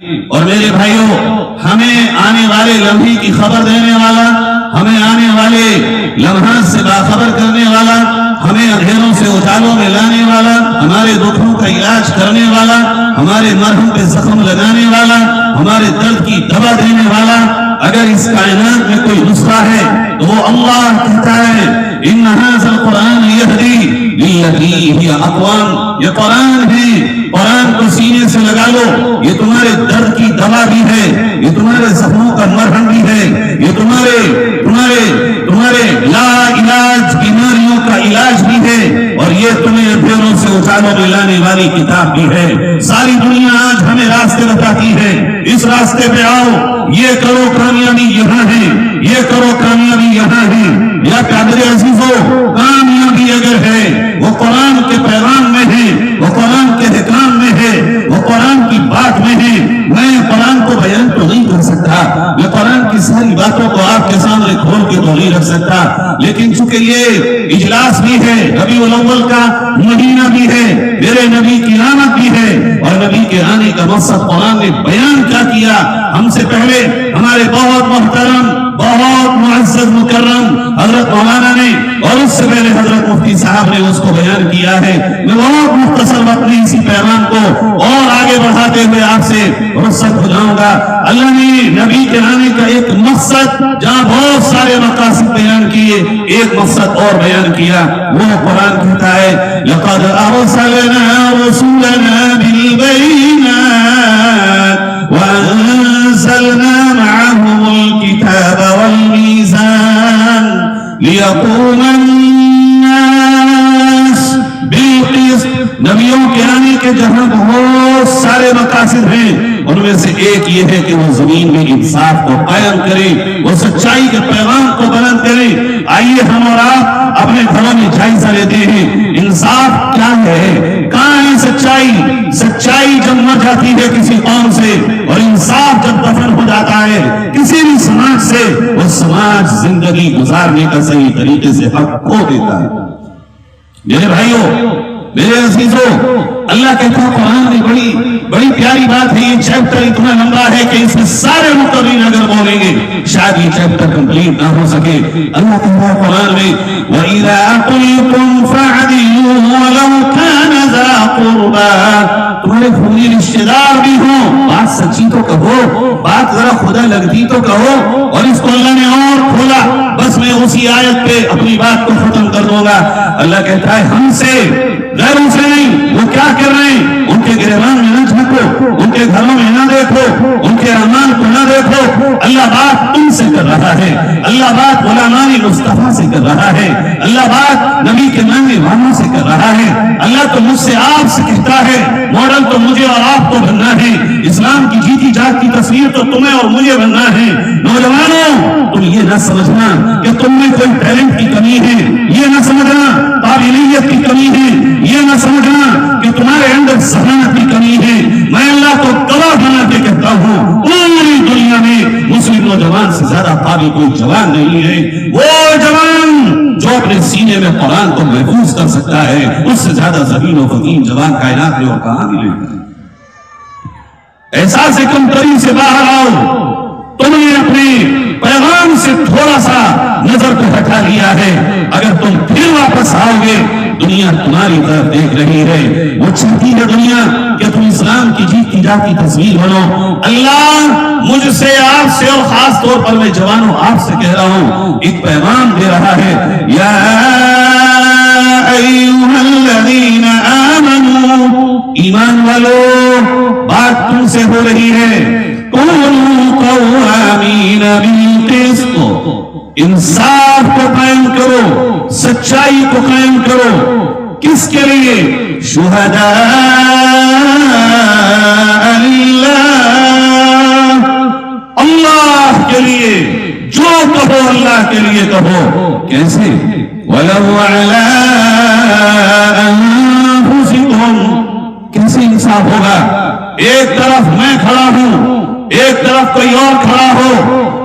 اور میرے بھائیوں، ہمیں آنے والے لمحے کی خبر دینے والا، ہمیں آنے والے لمحات سے باخبر کرنے والا، ہمیں اندھیروں سے اجالوں میں لانے والا، ہمارے دکھوں کا علاج کرنے والا، ہمارے مرہم پہ زخم لگانے والا، ہمارے درد کی دوا دینے والا، اگر اس کائنات میں کوئی نسخہ ہے تو وہ اللہ کہتا ہے ان ھذا القرآن یہدی للتی ہی اقوام، یہ قرآن ہے، قرآن کو سینے سے لگا لو، یہ تمہارے درد کی دوا بھی ہے، یہ تمہارے زخموں کا مرہم بھی ہے، یہ تمہارے لا علاج بیماریوں کا علاج بھی ہے، اور یہ تمہیں اندھیروں سے اجالوں میں لانے والی کتاب بھی ہے۔ ساری دنیا آج ہمیں راستے بتاتی ہے، اس راستے پہ آؤ، یہ کرو کامیابی یہاں ہے، یہ کرو کامیابی یہاں ہے۔ یا پیارے عزیزو، کامیابی اگر ہے وہ قرآن کے پیغام میں ہے، وہ قرآن کے احکام میں ہے، وہ قرآن کی بات میں ہے۔ میں قرآن کو بیان تو نہیں کر سکتا، میں قرآن کی ساری باتوں کو آپ کے سامنے کھول کے تو نہیں رکھ سکتا، لیکن چونکہ یہ اجلاس بھی ہے، ربیع الاول کا مہینہ بھی ہے، میرے نبی کی آمد بھی ہے، اور نبی کے آنے کا مقصد قرآن نے بیان کیا کیا، ہم سے پہلے ہمارے بہت محترم، بہت معزز مکرم حضرت مولانا نے، اور اس سے پہلے حضرت مفتی صاحب نے اس کو بیان کیا ہے۔ میں بہت مختصر اپنے اسی پیغام کو اور آگے بڑھاتے ہوئے آپ سے رخصت ہو جاؤں گا۔ اللہ نے نبی کے آنے کا ایک مقصد، جہاں بہت سارے مقاصد بیان کیے، ایک مقصد اور بیان کیا، وہ قرآن کہتا ہے لَقَدْ أَرْسَلْنَا رُسُلَنَا بِالْبَيِّنَاتِ وَأَنزَلْنَا مَعَهُمُ الْكِتَابَ وَالْمِيزَانَ لِيَقُومَ النَّاسُ بِالْقِسْطِ۔ نبیوں کے آنے کے جہاں بہت سارے مقاصد ہیں، ان میں سے ایک یہ ہے کہ وہ زمین میں انصاف کو قائم کرے، وہ سچائی کے پیغام کو بلند کرے۔ آئیے ہم اور آپ اپنے گھروں میں جائزہ لیتے ہیں، انصاف کیا ہے، کہاں ہے سچائی؟ سچائی جب مر جاتی ہے کسی قوم سے، اور انصاف جب دفن ہو جاتا ہے کسی بھی سماج سے، وہ سماج زندگی گزارنے کا صحیح طریقے سے حق کھو دیتا ہے۔ میرے بھائیوں، میرے عزیزوں، اللہ کہتا ہے قرآن میں بڑی پیاری بات ہے، یہ چیپٹر اتنا لمبا ہے کہ اس میں سارے مقررین اگر بولیں گے شاید یہ چیپٹر کمپلیٹ نہ ہو سکے۔ اللہ کہتا ہے قرآن میں وَإِذَا قُلْتُمْ فَعْدِلُوا وَلَوْ كَانَ ذَا قُرْبَى، تمہارے خونی رشتہ دار بھی ہوں، بات سچی تو کہو، بات ذرا خدا لگتی تو کہو۔ اور اس کو اللہ نے اور کھولا، بس میں اسی آیت پہ اپنی بات کو ختم کر دوں گا۔ اللہ کہتا ہے ہم سے غیروں سے نہیں، وہ کیا کر رہے ہیں ان کے گریبان میں نہ جھانکو، ان کے گھروں میں نہ دیکھو، ان کے اعمال کو نہ دیکھو۔ اللہ بات تم سے کر رہا ہے، اللہ بات علماء مصطفیٰ سے کر رہا ہے، اللہ بات نبی کے ماننے والوں سے کر رہا ہے۔ اللہ تو مجھ سے آپ سے کہتا ہے ماڈل تو مجھے اور آپ کو بننا ہے، اسلام کی جیتی جاگتی تصویر تو تمہیں اور مجھے بننا ہے۔ نوجوانوں، تم یہ نہ سمجھنا کہ تم میں کوئی ٹیلنٹ کی کمی ہے، یہ نہ سمجھنا قابلیت کی کمی ہے، یہ نہ سمجھنا کہ تمہارے اندر ذہانت کی کمی ہے۔ میں اللہ کو گواہ بنا کے کہتا ہوں پوری دنیا میں مسلم نوجوان سے زیادہ قابل کوئی جوان نہیں ہے۔ وہ جوان جو اپنے سینے میں قرآن کو محفوظ کر سکتا ہے، اس سے زیادہ ذہین و فطین جوان کائنات میں اور کہاں ملے گا۔ احساس کمتری سے باہر آؤ، تم نے اپنے پیغام سے تھوڑا سا نظر کو ہٹا لیا ہے، اگر تم پھر واپس آؤ گے دنیا تمہاری طرف دیکھ رہی ہے، وہ چاہتی ہے دنیا کہ تم اسلام کی جیتی جاتی تصویر بنو۔ اللہ مجھ سے، آپ سے، اور خاص طور پر میں جوانوں آپ سے کہہ رہا ہوں، ایک پیغام دے رہا ہے، یا ایھا الذین آمنوا، ایمان والو، بات تم سے ہو رہی ہے، کونوا قوامین بالقسط، انصاف کو قائم کرو، سچائی کو قائم کرو۔ کس کے لیے؟ شہداء للہ، اللہ کے لیے، جو کہو اللہ کے لیے کہو۔ کیسے؟ وَلَوْ عَلَىٰ أَنفُسِكُمْ، کیسے انصاف ہوگا؟ ایک طرف میں کھڑا ہوں، ایک طرف کوئی اور کھڑا ہو،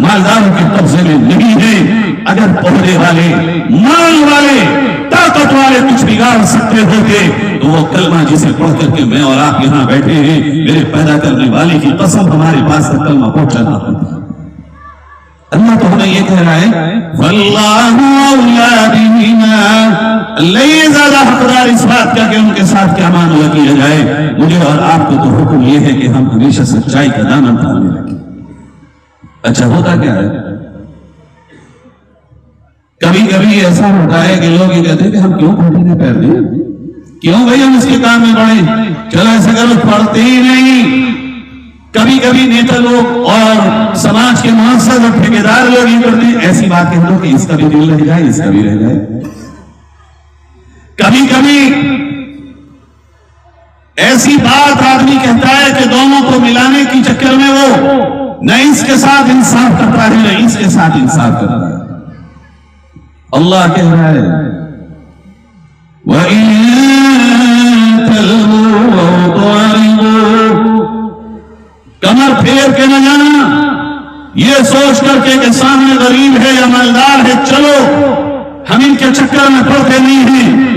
مالداروں کے قبضے میں نہیں ہے. اگر پہلے والے مال والے طاقت والے کچھ بگاڑ سکتے ہوتے تو وہ کلمہ جسے پڑھ کر کے میں اور آپ یہاں بیٹھے ہیں، میرے پیدا کرنے والے کی قسم ہمارے پاس تک کلمہ پہنچانا ہوتا. اللہ تو ہمیں یہ کہہ رہا ہے واللہ اولیٰ بہما، اللہ یہ زیادہ حقدار اس بات کا کہ ان کے ساتھ کیا معاملہ کیا جائے. مجھے اور آپ کو تو حکم یہ ہے کہ ہم ہمیشہ سچائی کا دامن تھامے رکھیں. اچھا ہوتا کیا ہے، کبھی کبھی ایسا ہوتا ہے کہ لوگ یہ کہتے ہیں کہ ہم کیوں پھوٹے نہ پیر دیں، کیوں بھائی ہم اس کے کام میں پڑیں، چلو ایسا کرو پڑھتے ہی نہیں. کبھی کبھی نیتا لوگ اور سماج کے معزز اور ٹھیکیدار لوگ یہ کرتے ہیں ایسی بات کہہ دو کہ اس کا بھی دل رہ جائے اس کا بھی رہ جائے. کبھی کبھی ایسی بات آدمی کہتا ہے کہ دونوں کو ملانے کی چکر میں وہ نہ اس کے ساتھ انصاف کرتا ہے نہ اس کے ساتھ انصاف کرتا ہے. اللہ کہہ رہا ہے وَإِن تَلْوُوا وَتُعْرِضُوا، کمر پھیر کے نہ جانا یہ سوچ کر کے کہ سامنے غریب ہے یا مالدار ہے چلو ہم ان کے چکر میں پڑتے نہیں ہیں.